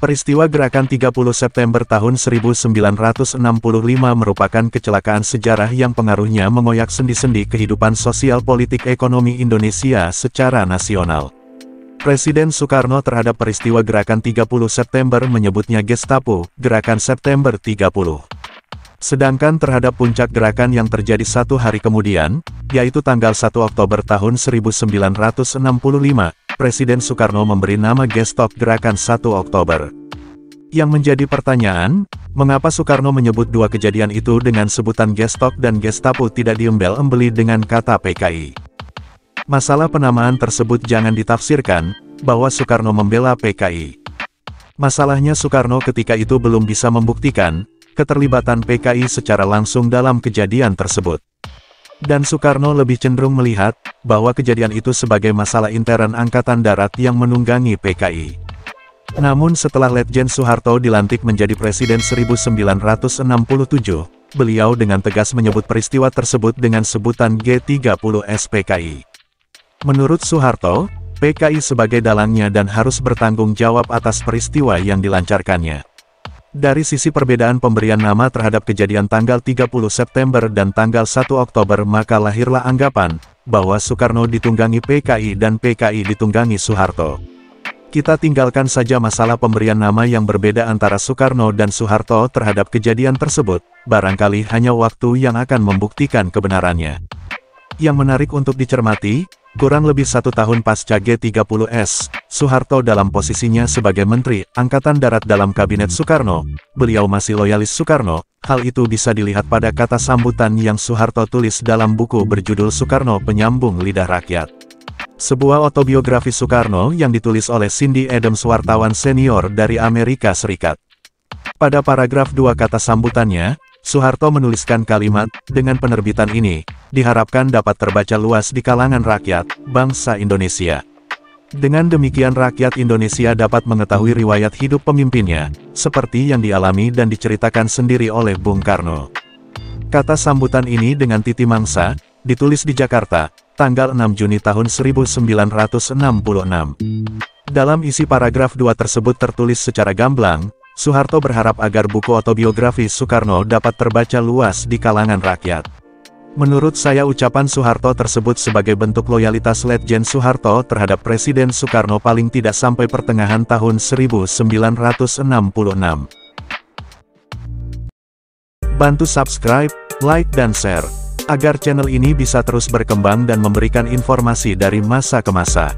Peristiwa Gerakan 30 September tahun 1965 merupakan kecelakaan sejarah yang pengaruhnya mengoyak sendi-sendi kehidupan sosial politik ekonomi Indonesia secara nasional. Presiden Soekarno terhadap peristiwa Gerakan 30 September menyebutnya Gestapo, Gerakan September 30. Sedangkan terhadap puncak gerakan yang terjadi satu hari kemudian, yaitu tanggal 1 Oktober tahun 1965, Presiden Soekarno memberi nama Gestok Gerakan 1 Oktober. Yang menjadi pertanyaan, mengapa Soekarno menyebut dua kejadian itu dengan sebutan Gestok dan Gestapo tidak diembel-embeli dengan kata PKI? Masalah penamaan tersebut jangan ditafsirkan bahwa Soekarno membela PKI. Masalahnya Soekarno ketika itu belum bisa membuktikan keterlibatan PKI secara langsung dalam kejadian tersebut. Dan Soekarno lebih cenderung melihat bahwa kejadian itu sebagai masalah intern Angkatan Darat yang menunggangi PKI. Namun setelah Letjen Soeharto dilantik menjadi Presiden 1967, beliau dengan tegas menyebut peristiwa tersebut dengan sebutan G30S PKI. Menurut Soeharto, PKI sebagai dalangnya dan harus bertanggung jawab atas peristiwa yang dilancarkannya. Dari sisi perbedaan pemberian nama terhadap kejadian tanggal 30 September dan tanggal 1 Oktober maka lahirlah anggapan bahwa Soekarno ditunggangi PKI dan PKI ditunggangi Soeharto. Kita tinggalkan saja masalah pemberian nama yang berbeda antara Soekarno dan Soeharto terhadap kejadian tersebut, barangkali hanya waktu yang akan membuktikan kebenarannya. Yang menarik untuk dicermati, kurang lebih 1 tahun pasca G30S, Soeharto dalam posisinya sebagai Menteri Angkatan Darat dalam Kabinet Soekarno, beliau masih loyalis Soekarno. Hal itu bisa dilihat pada kata sambutan yang Soeharto tulis dalam buku berjudul Soekarno Penyambung Lidah Rakyat. Sebuah autobiografi Soekarno yang ditulis oleh Cindy Adams wartawan senior dari Amerika Serikat. Pada paragraf 2 kata sambutannya, Soeharto menuliskan kalimat, dengan penerbitan ini, diharapkan dapat terbaca luas di kalangan rakyat, bangsa Indonesia. Dengan demikian rakyat Indonesia dapat mengetahui riwayat hidup pemimpinnya, seperti yang dialami dan diceritakan sendiri oleh Bung Karno. Kata sambutan ini dengan titi mangsa, ditulis di Jakarta, tanggal 6 Juni tahun 1966. Dalam isi paragraf 2 tersebut tertulis secara gamblang, Soeharto berharap agar buku autobiografi Soekarno dapat terbaca luas di kalangan rakyat. Menurut saya ucapan Soeharto tersebut sebagai bentuk loyalitas Letjen Soeharto terhadap Presiden Soekarno paling tidak sampai pertengahan tahun 1966. Bantu subscribe, like dan share, agar channel ini bisa terus berkembang dan memberikan informasi dari masa ke masa.